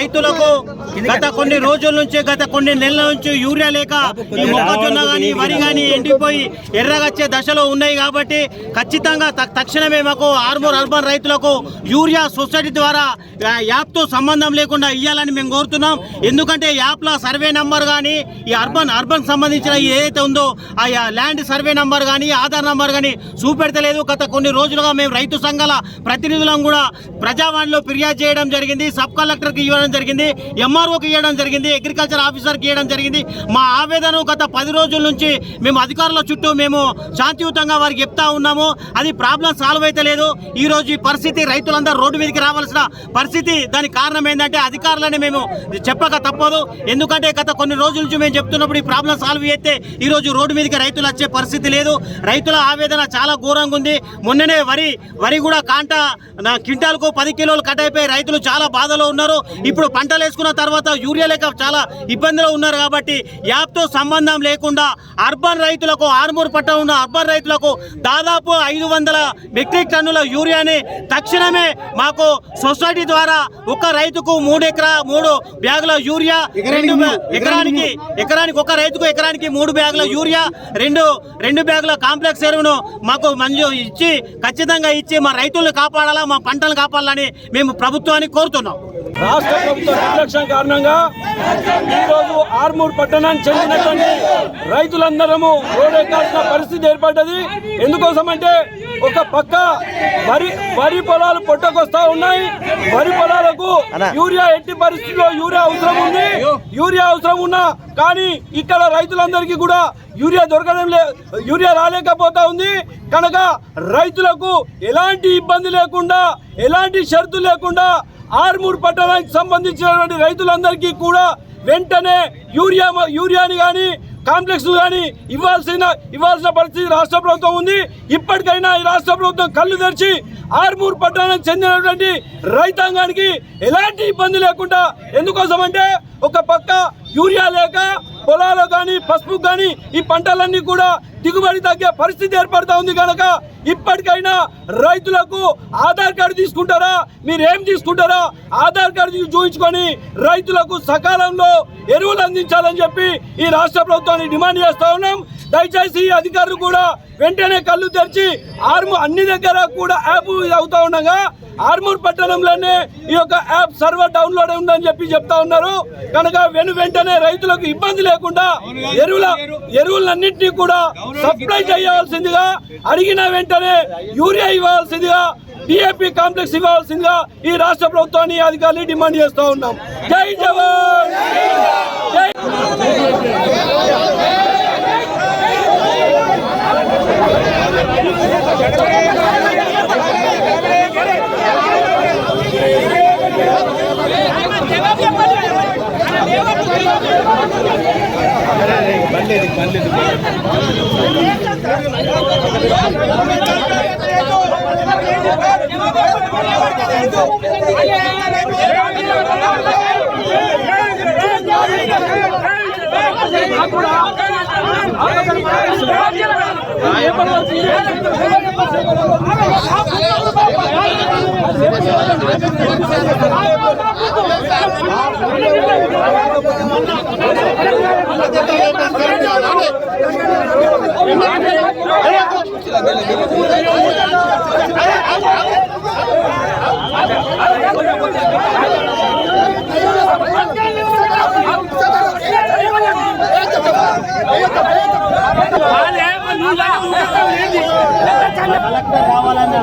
రైతులకు గత కొన్ని రోజుల నుంచి గత కొన్ని నెలల నుంచి యూరియా లేక ఈ మొక్కజొన్న కానీ వరి కానీ ఎండిపోయి ఎర్రగచ్చే దశలో ఉన్నాయి కాబట్టి ఖచ్చితంగా తక్షణమే మాకు ఆర్మూర్ అర్బన్ రైతులకు యూరియా సొసైటీ ద్వారా యాప్తో సంబంధం లేకుండా ఇవ్వాలని మేము కోరుతున్నాం. ఎందుకంటే యాప్లో సర్వే నంబర్ కానీ ఈ అర్బన్ సంబంధించిన ఏదైతే ఉందో ఆ ల్యాండ్ సర్వే నంబర్ కానీ ఆధార్ నంబర్ కానీ చూపెడతలేదు. గత కొన్ని రోజులుగా మేము రైతు సంఘాల ప్రతినిధులను కూడా ప్రజావాణిలో ఫిర్యాదు చేయడం జరిగింది, సబ్ కలెక్టర్కి ఇవ్వడం జరిగింది, ఎంఆర్ఓకి ఇవ్వడం జరిగింది, అగ్రికల్చర్ ఆఫీసర్కి ఇవ్వడం జరిగింది. మా ఆవేదన గత 10 రోజుల నుంచి మేము అధికారుల చుట్టూ మేము శాంతియుతంగా వారికి చెప్తా ఉన్నాము. అది ప్రాబ్లం సాల్వ్ అయితే లేదు. ఈరోజు ఈ పరిస్థితి రైతులందరూ రోడ్డు మీదకి రావాల్సిన పరిస్థితి. దానికి కారణం ఏంటంటే అధికారులని మేము చెప్పక తప్పదు. ఎందుకంటే గత కొన్ని రోజుల నుంచి మేము చెప్తున్నప్పుడు ఈ ప్రాబ్లం సాల్వ్ చేస్తే ఈరోజు రోడ్డు మీదకి రైతులు వచ్చే పరిస్థితి లేదు. రైతుల ఆవేదన చాలా ఘోరంగా ఉంది. మొన్ననే వరి కూడా క్వింటాల్కు 10 కిలోలు కట్ అయిపోయి రైతులు చాలా బాధలో ఉన్నారు. ఇప్పుడు పంటలు వేసుకున్న తర్వాత యూరియా లేక చాలా ఇబ్బందులు ఉన్నారు. కాబట్టి యాప్తో సంబంధం లేకుండా అర్బన్ రైతులకు ఆర్మూర్ పట్టణంలో ఉన్న అర్బన్ రైతులకు దాదాపు 500 మెట్రిక్ టన్నుల యూరియాని తక్షణమే మాకు సొసైటీ ద్వారా ఒక రైతుకు 3 బ్యాగుల యూరియా, ఎకరానికి ఒక రైతుకు ఎకరానికి 3 బ్యాగుల యూరియా, 2 బ్యాగుల కాంప్లెక్స్ ఎరువును మాకు మంజూరు ఇచ్చి ఖచ్చితంగా ఇచ్చి మా రైతులను కాపాడాలా, మా పంటలను కాపాడాలని మేము ప్రభుత్వాన్ని కోరుతున్నాం. రాష్ట్ర ప్రభుత్వ నిర్లక్ష్యం కారణంగా ఈరోజు ఆర్మూర్ పట్టణానికి చెందినటువంటి రైతులందరము రోడ్డెక్కాల్సిన పరిస్థితి ఏర్పడ్డది. ఎందుకోసమంటే ఒక పక్క వరి పొలాలు పొట్టకొస్తా ఉన్నాయి. వరి పొలాలకు యూరియా ఎట్టి పరిస్థితిలో యూరియా అవసరం ఉన్నా కానీ ఇక్కడ రైతులందరికీ కూడా యూరియా రాలేకపోతా ఉంది. కనుక రైతులకు ఎలాంటి ఇబ్బంది లేకుండా ఎలాంటి షరతు లేకుండా ఆర్మూర్ పట్టణానికి సంబంధించినటువంటి రైతులందరికీ కూడా వెంటనే యూరియాని కానీ కాంప్లెక్స్ కానీ ఇవ్వాల్సిన పరిస్థితి రాష్ట్ర ప్రభుత్వం ఉంది. ఇప్పటికైనా ఈ రాష్ట్ర ప్రభుత్వం కళ్ళు తెరిచి ఆర్మూర్ పట్టణానికి చెందినటువంటి రైతాంగానికి ఎలాంటి ఇబ్బంది లేకుండా, ఎందుకోసమంటే ఒక పక్క యూరియా లేక పొలాలు కానీ పసుపు కానీ ఈ పంటలన్నీ కూడా దిగుబడి తగ్గే పరిస్థితి ఏర్పడతా ఉంది. కనుక ఇప్పటికైనా రైతులకు ఆధార్ కార్డు తీసుకుంటారా, మీరేం తీసుకుంటారా, ఆధార్ కార్డు చూపించుకొని రైతులకు సకాలంలో ఎరువులు అందించాలని చెప్పి ఈ రాష్ట్ర ప్రభుత్వాన్ని డిమాండ్ చేస్తా ఉన్నాం. దయచేసి ఈ అధికారులు కూడా వెంటనే కళ్ళు తెరిచి అన్ని దగ్గర కూడా యాప్ అవుతా ఉండగా ఆర్మూర్ పట్టణంలోనే ఈ యొక్క యాప్ సర్వర్ డౌన్లోడ్ ఉందని చెప్పి చెప్తా ఉన్నారు. కనుక వెంటనే రైతులకు ఇబ్బంది లేకుండా ఎరువులన్నింటినీ కూడా సప్లై చేయవలసిందిగా, అడిగిన వెంటనే యూరియా ఇవ్వాల్సిందిగా, డిఏపి కాంప్లెక్స్ ఇవ్వాల్సిందిగా ఈ రాష్ట్ర ప్రభుత్వాన్ని అధికారులు డిమాండ్ చేస్తూ ఉన్నాం. జై జవాన్. కలెక్టర్ రావాలని